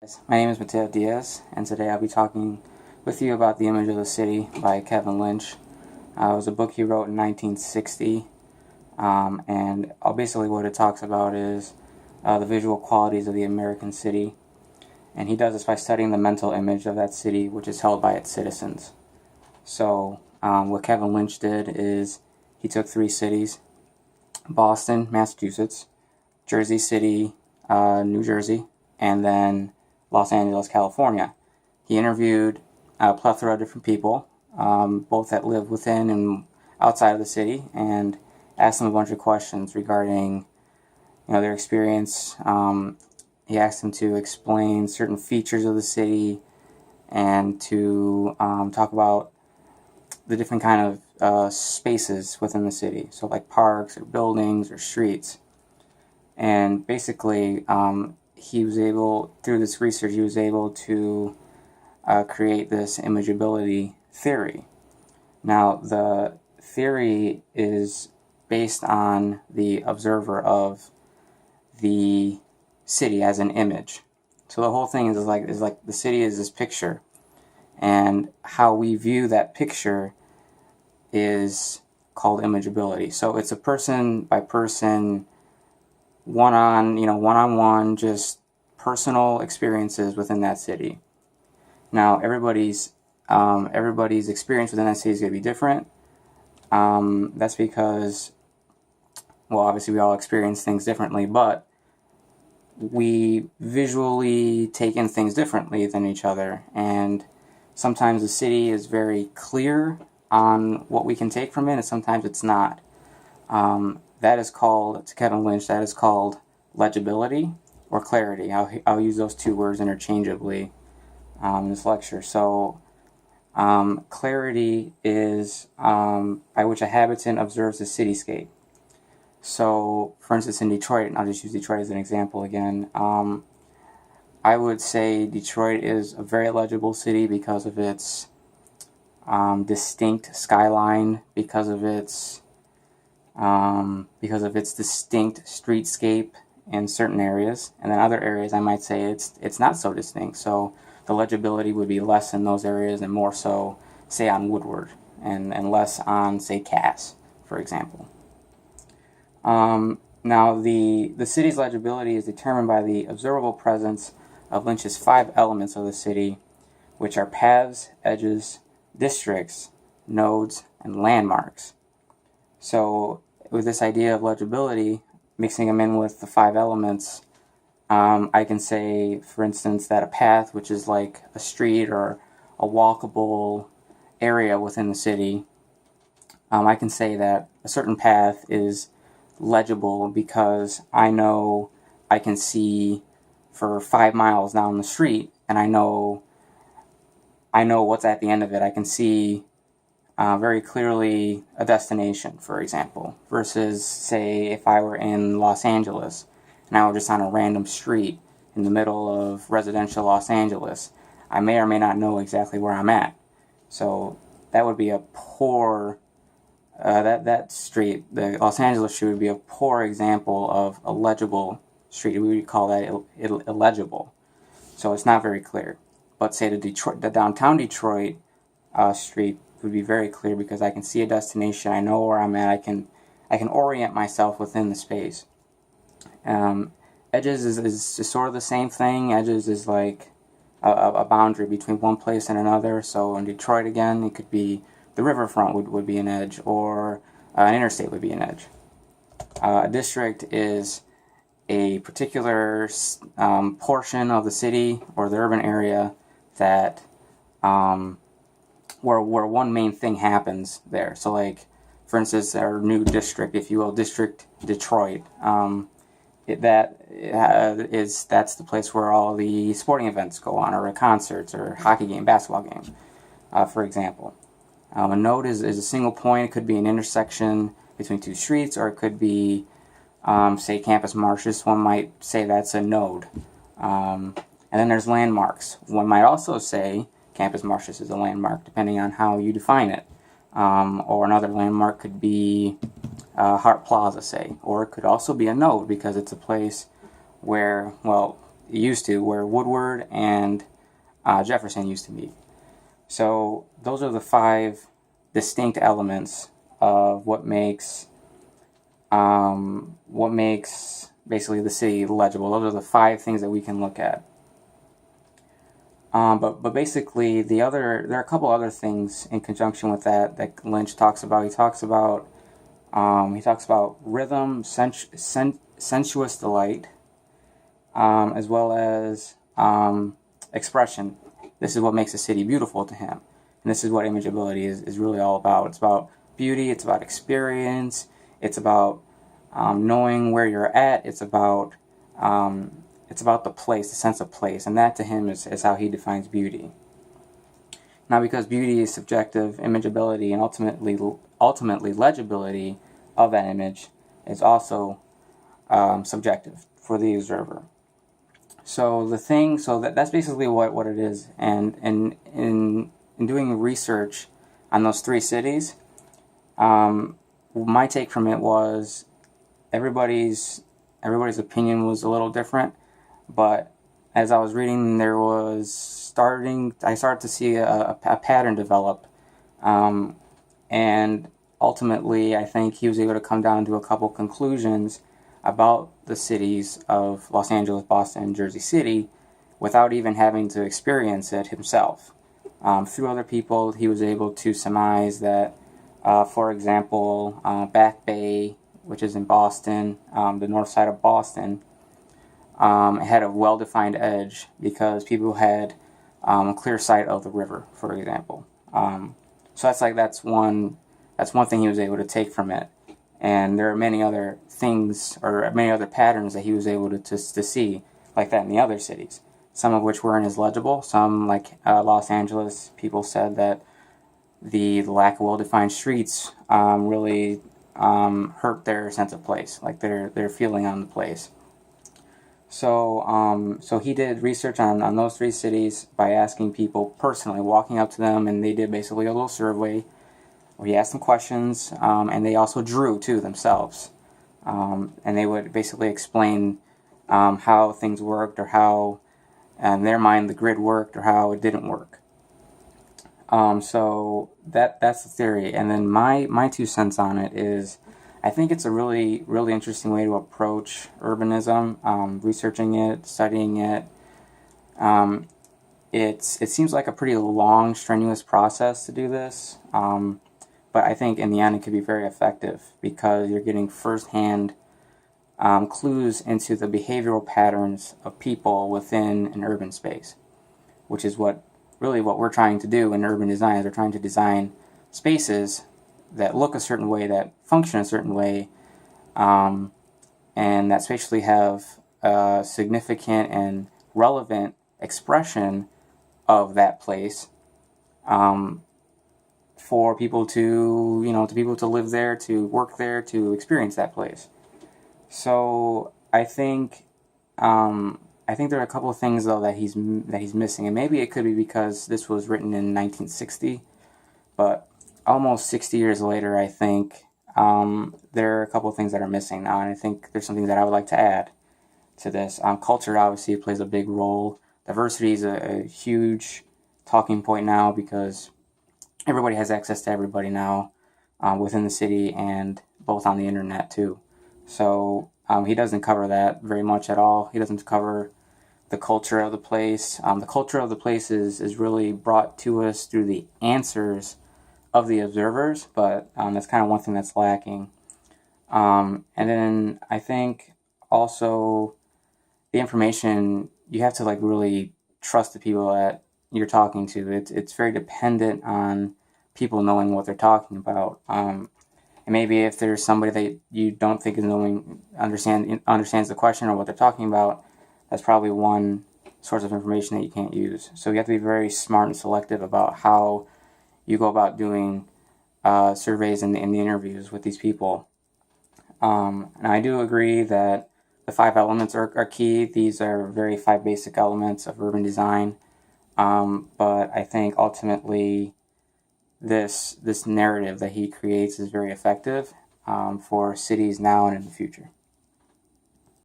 My name is Mateo Diaz, and today I'll be talking with you about The Image of the City by Kevin Lynch. It was a book he wrote in 1960, and basically what it talks about is the visual qualities of the American city, and he does this by studying the mental image of that city, which is held by its citizens. So, what Kevin Lynch did is he took three cities: Boston, Massachusetts; Jersey City, New Jersey; and then Los Angeles, California. He interviewed a plethora of different people, both that live within and outside of the city, and asked them a bunch of questions regarding, their experience. He asked them to explain certain features of the city and to talk about the different kind of spaces within the city, so like parks or buildings or streets. And basically, through this research, he was able to create this imageability theory. Now, the theory is based on the observer of the city as an image. So the whole thing is like the city is this picture, and how we view that picture is called imageability. So it's a person by person, one-on-one, just personal experiences within that city. Now, everybody's experience within that city is going to be different. That's because, obviously we all experience things differently, but we visually take in things differently than each other, and sometimes the city is very clear on what we can take from it, and sometimes it's not. That is called, to Kevin Lynch, that is called legibility or clarity. I'll use those two words interchangeably in this lecture. So, clarity is by which a habitant observes the cityscape. So, for instance, in Detroit, and I'll just use Detroit as an example again, I would say Detroit is a very legible city because of its distinct skyline, because of its distinct streetscape in certain areas, and then other areas I might say it's not so distinct. So the legibility would be less in those areas and more so, say, on Woodward, and less on, say, Cass, for example. Now, the city's legibility is determined by the observable presence of Lynch's 5 elements of the city, which are paths, edges, districts, nodes, and landmarks. So, with this idea of legibility, mixing them in with the 5 elements, I can say, for instance, that a path, which is like a street or a walkable area within the city, I can say that a certain path is legible because I know I can see for 5 miles down the street, and I know what's at the end of it. I can see very clearly a destination, for example, versus, say, if I were in Los Angeles and I were just on a random street in the middle of residential Los Angeles, I may or may not know exactly where I'm at. So that would be a poor, that street, the Los Angeles street, would be a poor example of a legible street. We would call that illegible. So it's not very clear. But say the downtown Detroit street would be very clear because I can see a destination. I know where I'm at. I can orient myself within the space. Edges is sort of the same thing. Edges is like a boundary between one place and another. So in Detroit, again, it could be the riverfront would be an edge, or an interstate would be an edge. A district is a particular portion of the city or the urban area that where one main thing happens there. So, like, for instance, our new district, if you will, District Detroit, that's the place where all the sporting events go on, or concerts, or hockey game, basketball game, for example. A node is a single point. It could be an intersection between 2 streets, or it could be, say, Campus Martius. One might say that's a node. And then there's landmarks. One might also say Campus Martius is a landmark, depending on how you define it. Or another landmark could be Hart Plaza, say. Or it could also be a node, because it's a place where, well, used to, where Woodward and Jefferson used to meet. So those are the 5 distinct elements of what makes basically the city legible. Those are the 5 things that we can look at. But basically there are a couple other things in conjunction with that Lynch talks about. He talks about rhythm, sensuous delight, as well as expression. This is what makes a city beautiful to him, and this is what imageability is really all about. It's about beauty. It's about experience. It's about knowing where you're at. It's about the place, the sense of place, and that to him is how he defines beauty. Now, because beauty is subjective, imageability and ultimately legibility of that image is also subjective for the observer. So that's basically what it is. And in doing research on those 3 cities, my take from it was everybody's opinion was a little different. But as I was reading, I started to see a pattern develop, and ultimately I think he was able to come down to a couple conclusions about the cities of Los Angeles, Boston, and Jersey City without even having to experience it himself. Through other people, he was able to surmise that, for example, Back Bay, which is in Boston, the north side of Boston, had a well-defined edge because people had a clear sight of the river, for example. So that's one thing he was able to take from it. And there are many other things or many other patterns that he was able to see like that in the other cities. Some of which weren't as legible. Some, like Los Angeles, people said that the lack of well-defined streets really hurt their sense of place, like their feeling on the place. So he did research on those 3 cities by asking people personally, walking up to them, and they did basically a little survey where he asked them questions, and they also drew too themselves, and they would basically explain how things worked, or how, in their mind, the grid worked, or how it didn't work. So that's the theory, and then my 2 cents on it is, I think it's a really, really interesting way to approach urbanism, researching it, studying it. It seems like a pretty long, strenuous process to do this, but I think in the end it could be very effective because you're getting firsthand clues into the behavioral patterns of people within an urban space, which is what we're trying to do in urban design. We're trying to design spaces that look a certain way, that function a certain way, and that spatially have a significant and relevant expression of that place, for people to live there, to work there, to experience that place. So I think there are a couple of things though that he's missing, and maybe it could be because this was written in 1960, but almost 60 years later, I think there are a couple of things that are missing now, and I think there's something that I would like to add to this. Culture obviously plays a big role. Diversity is a huge talking point now because everybody has access to everybody now within the city and both on the internet too. So he doesn't cover that very much at all. He doesn't cover the culture of the place. The culture of the place is really brought to us through the answers of the observers, but that's kind of one thing that's lacking. And then I think also the information, you have to really trust the people that you're talking to. It's very dependent on people knowing what they're talking about. And maybe if there's somebody that you don't think understands the question or what they're talking about, that's probably one source of information that you can't use. So you have to be very smart and selective about how you go about doing surveys and the interviews with these people. And I do agree that the 5 elements are key. These are 5 basic elements of urban design. But I think ultimately this narrative that he creates is very effective for cities now and in the future.